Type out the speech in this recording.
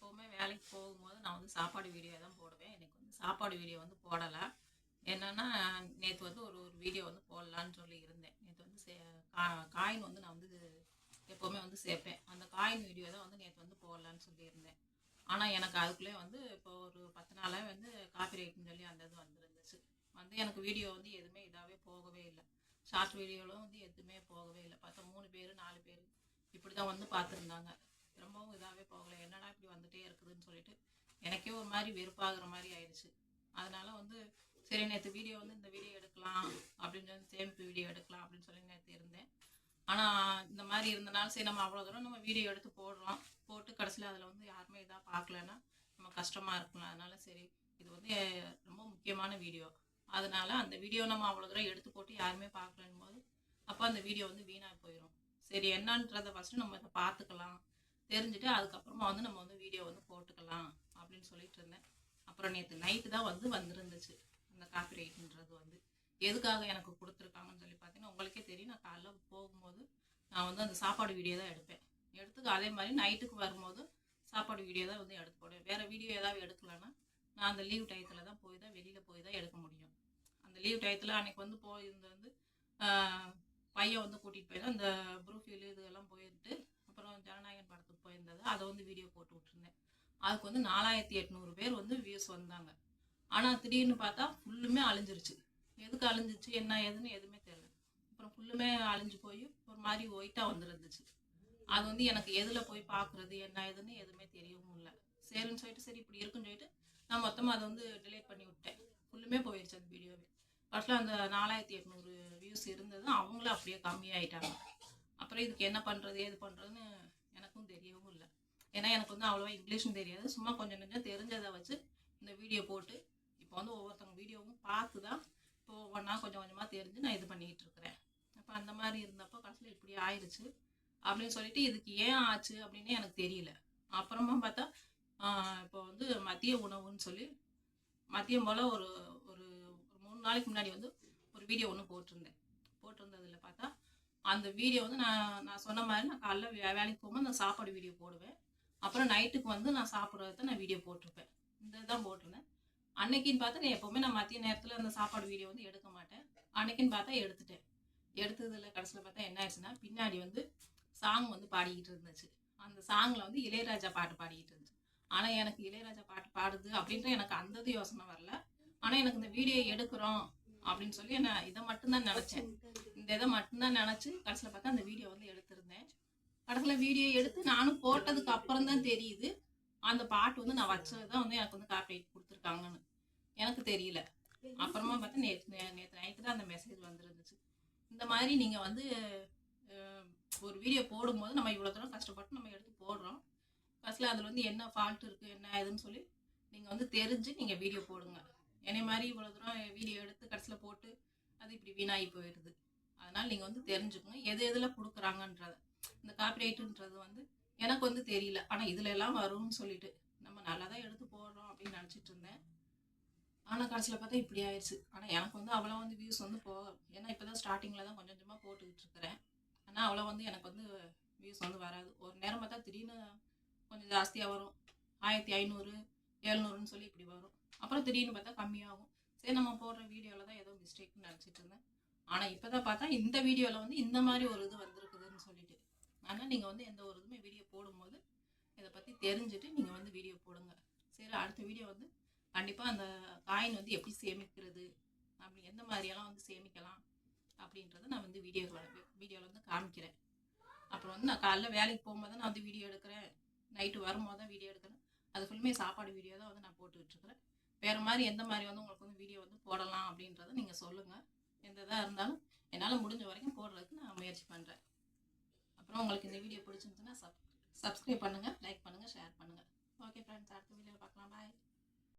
எப்போவுமே வேலைக்கு போகும்போது நான் வந்து சாப்பாடு வீடியோ தான் போடுவேன். இன்னைக்கு வந்து சாப்பாடு வீடியோ வந்து போடலை. என்னன்னா, நேற்று வந்து ஒரு ஒரு வீடியோ வந்து போடலான்னு சொல்லி இருந்தேன். நேற்று வந்து காயின் வந்து நான் வந்து எப்போவுமே வந்து சேர்ப்பேன். அந்த காயின் வீடியோ தான் வந்து நேற்று வந்து போடலான்னு சொல்லியிருந்தேன். ஆனால் எனக்கு அதுக்குள்ளே வந்து இப்போ ஒரு 10 நாளாக வந்து காப்பிரைட்னு சொல்லி அந்த இது வந்துருந்துச்சு. வந்து எனக்கு வீடியோ வந்து எதுவுமே இதாகவே போகவே இல்லை. ஷார்ட் வீடியோவில் வந்து எதுவுமே போகவே இல்லை. பார்த்தா 3 பேர் 4 பேர் இப்படி தான் வந்து பார்த்துருந்தாங்க. ரொம்பவும் இதாகவே போகலை. என்னடா இப்படி வந்துட்டே இருக்குதுன்னு சொல்லிட்டு எனக்கே ஒரு மாதிரி வெறுப்பாகிற மாதிரி ஆயிடுச்சு. அதனால வந்து சரி நேற்று வீடியோ வந்து இந்த வீடியோ எடுக்கலாம் அப்படின்னு சொல்லி சேமிப்பு வீடியோ எடுக்கலாம் அப்படின்னு சொல்லி நேற்று இருந்தேன். ஆனால் இந்த மாதிரி இருந்தனால சரி நம்ம அவ்வளோ தூரம் நம்ம வீடியோ எடுத்து போடுறோம், போட்டு கடைசியில் அதில் வந்து யாருமே இதாக பார்க்கலன்னா நம்ம கஷ்டமாக இருக்கலாம். அதனால சரி இது வந்து ரொம்ப முக்கியமான வீடியோ, அதனால அந்த வீடியோ நம்ம அவ்வளோ தூரம் எடுத்து போட்டு யாருமே பார்க்கலன்னும் போது அப்போ அந்த வீடியோ வந்து வீணாக போயிடும். சரி என்னன்றதை ஃபஸ்ட்டு நம்ம இதை பார்த்துக்கலாம், தெரிஞ்சுட்டு அதுக்கப்புறமா வந்து நம்ம வந்து வீடியோ வந்து போட்டுக்கலாம் அப்படின்னு சொல்லிட்டு இருந்தேன். அப்புறம் நேற்று நைட்டு தான் வந்து வந்துருந்துச்சு அந்த காப்பிரைட்ன்றது வந்து எதுக்காக எனக்கு கொடுத்துருக்காங்கன்னு சொல்லி பார்த்தீங்கன்னா உங்களுக்கே தெரியும். நான் காலைல போகும்போது நான் வந்து அந்த சாப்பாடு வீடியோ தான் எடுப்பேன். எடுத்துக்க அதே மாதிரி நைட்டுக்கு வரும்போது சாப்பாடு வீடியோ தான் வந்து எடுத்து போடுவேன். வேறு வீடியோ ஏதாவது எடுக்கலன்னா நான் அந்த லீவ் டயத்தில் தான் வெளியில் போய் தான் எடுக்க முடியும். அந்த லீவ் டயத்தில் அன்றைக்கி வந்து போயிருந்தது வந்து பையன் வந்து கூட்டிகிட்டு போயிருந்தேன். அந்த ப்ரூஃபீல் இதெல்லாம் போயிட்டு அப்புறம் ஜனநாயகன் படத்துக்கு போயிருந்தது, அதை வந்து வீடியோ போட்டு விட்டுருந்தேன். அதுக்கு வந்து 4800 பேர் வந்து வியூஸ் வந்தாங்க. ஆனால் திடீர்னு பார்த்தா ஃபுல்லுமே அழிஞ்சிருச்சு. எதுக்கு அழிஞ்சிச்சு என்ன ஏதுன்னு எதுவுமே தெரியல. அப்புறம் ஃபுல்லுமே அழிஞ்சு போய் ஒரு மாதிரி ஒயிட்டாக வந்துருந்துச்சு. அது வந்து எனக்கு எதில் போய் பார்க்குறது என்ன ஏதுன்னு எதுவுமே தெரியவும் இல்லை. சரின்னு சொல்லிட்டு சரி இப்படி இருக்குன்னு சொல்லிட்டு நான் மொத்தமாக அதை வந்து டிலேட் பண்ணி விட்டேன். ஃபுல்லுமே போயிடுச்சு அந்த வீடியோவே. ஃபஸ்ட்டில் அந்த 4800 வியூஸ் இருந்தது அவங்களும் அப்படியே கம்மியாயிட்டாங்க. அப்புறம் இதுக்கு என்ன பண்ணுறது ஏது பண்ணுறதுன்னு எனக்கும் தெரியவும் இல்லை. ஏன்னா எனக்கு வந்து அவ்வளோவா இங்கிலீஷும் தெரியாது. சும்மா கொஞ்சம் கொஞ்சம் தெரிஞ்சதை வச்சு இந்த வீடியோ போட்டு இப்போ வந்து ஒவ்வொருத்தவங்க வீடியோவும் பார்த்து தான் இப்போ ஒவ்வொன்றா கொஞ்சம் கொஞ்சமாக தெரிஞ்சு நான் இது பண்ணிக்கிட்டு இருக்கிறேன். அப்போ அந்த மாதிரி இருந்தப்போ கடைசியில் இப்படி ஆயிடுச்சு அப்படின்னு சொல்லிட்டு இதுக்கு ஏன் ஆச்சு அப்படின்னு எனக்கு தெரியல. அப்புறமா பார்த்தா இப்போ வந்து மதிய உணவுன்னு சொல்லி மதியம் போல் ஒரு ஒரு 3 நாளைக்கு முன்னாடி வந்து ஒரு வீடியோ ஒன்று போட்டிருந்ததில் பார்த்தா அந்த வீடியோ வந்து நான் சொன்ன மாதிரி நான் காலைல வேலைக்கு போகும்போது நான் சாப்பாடு வீடியோ போடுவேன். அப்புறம் நைட்டுக்கு வந்து நான் சாப்பிட்றத நான் வீடியோ போட்டிருப்பேன். இந்த இதுதான் போட்டிருந்தேன். அன்னைக்குன்னு பார்த்தா நான் எப்போவுமே நான் மதிய நேரத்தில் அந்த சாப்பாடு வீடியோ வந்து எடுக்க மாட்டேன். அன்னைக்குன்னு பார்த்தா எடுத்துட்டேன். எடுத்ததில் கடைசியில் பார்த்தா என்ன ஆயிடுச்சுன்னா பின்னாடி வந்து சாங் வந்து பாடிக்கிட்டு இருந்துச்சு. அந்த சாங்கில் வந்து இளையராஜா பாட்டு பாடிக்கிட்டு இருந்துச்சு. ஆனால் எனக்கு இளையராஜா பாட்டு பாடுது அப்படின்ற எனக்கு அந்த யோசனை வரல. ஆனால் எனக்கு இந்த வீடியோ எடுக்கிறோம் அப்படின்னு சொல்லி நான் இதை மட்டும்தான் நினச்சேன். இந்த இதை மட்டும்தான் நினச்சி கடைசியில் பார்த்தா அந்த வீடியோ வந்து எடுத்திருந்தேன். கடைசியில் வீடியோ எடுத்து நானும் போட்டதுக்கு அப்புறம் தான் தெரியுது அந்த பாட்டு வந்து நான் வச்சது தான் வந்து எனக்கு வந்து காப்பிரைட் கொடுத்துருக்காங்கன்னு எனக்கு தெரியல. அப்புறமா பார்த்தா நேற்று நைட்டு தான் அந்த மெசேஜ் வந்துருந்துச்சு. இந்த மாதிரி நீங்கள் வந்து ஒரு வீடியோ போடும்போது நம்ம இவ்வளோ தூரம் கஷ்டப்பட்டு நம்ம எடுத்து போடுறோம். ஃபஸ்ட்டில் அதில் வந்து என்ன ஃபால்ட் இருக்குது என்ன ஏதுன்னு சொல்லி நீங்கள் வந்து தெரிஞ்சு நீங்கள் வீடியோ போடுங்க. என்னை மாதிரி இவ்வளோ தூரம் வீடியோ எடுத்து கடைசியில் போட்டு அது இப்படி வீணாகி போயிடுது. அதனால் நீங்கள் வந்து தெரிஞ்சுக்கோங்க எது எதில் கொடுக்குறாங்கன்றத. இந்த காப்பிரைட்டுன்றது வந்து எனக்கு வந்து தெரியல. ஆனால் இதில் எல்லாம் வரும்னு சொல்லிட்டு நம்ம நல்லா தான் எடுத்து போடுறோம் அப்படின்னு நினச்சிட்டு இருந்தேன். ஆனால் கடைசியில் பார்த்தா இப்படி ஆயிடுச்சு. ஆனால் எனக்கு வந்து அவ்வளோ வந்து வியூஸ் வந்து ஏன்னா இப்போ தான் ஸ்டார்டிங்கில் தான் கொஞ்சம் கொஞ்சமாக போட்டுக்கிட்டு இருக்கிறேன். ஆனால் அவ்வளோ வந்து எனக்கு வந்து வியூஸ் வந்து வராது. ஒரு நேரம் பார்த்தா திடீர்னு கொஞ்சம் ஜாஸ்தியாக வரும். 1500 700ன்னு சொல்லி இப்படி வரும். அப்புறம் திடீர்னு பார்த்தா கம்மியாகும். சரி நம்ம போடுற வீடியோவில் தான் ஏதோ மிஸ்டேக்னு நினச்சிட்டு இருந்தேன். ஆனால் இப்போ தான் பார்த்தா இந்த வீடியோவில் வந்து இந்த மாதிரி ஒரு இது வந்திருக்குதுன்னு சொல்லிட்டு. ஆனால் நீங்கள் வந்து எந்த ஒரு இதுவுமே வீடியோ போடும்போது இதை பற்றி தெரிஞ்சுட்டு நீங்கள் வந்து வீடியோ போடுங்க. சரி அடுத்த வீடியோ வந்து கண்டிப்பாக அந்த காயின் வந்து எப்படி சேமிக்கிறது அப்படி எந்த மாதிரியெல்லாம் வந்து சேமிக்கலாம் அப்படின்றத நான் வந்து வீடியோவில் வந்து காமிக்கிறேன். அப்புறம் வந்து நான் காலைல வேலைக்கு போகும்போது தான் நான் வந்து வீடியோ எடுக்கிறேன், நைட்டு வரும்போது தான் வீடியோ எடுக்கிறேன். அது ஃபுல்லுமே சாப்பாடு வீடியோ தான் வந்து நான் போட்டுக்கிட்டுருக்கிறேன். வேறு மாதிரி எந்த மாதிரி வந்து உங்களுக்கு வந்து வீடியோ வந்து போடலாம் அப்படின்றத நீங்கள் சொல்லுங்கள். எந்த இதாக இருந்தாலும் என்னால் முடிஞ்ச வரைக்கும் போடுறதுக்கு நான் முயற்சி பண்ணுறேன். அப்புறம் உங்களுக்கு இந்த வீடியோ பிடிச்சிருந்துச்சுன்னா சப்ஸ்கிரைப் பண்ணுங்கள், லைக் பண்ணுங்கள், ஷேர் பண்ணுங்கள். ஓகே ஃப்ரெண்ட்ஸ், அடுத்த வீடியோவில் பார்க்கலாம். பாய்.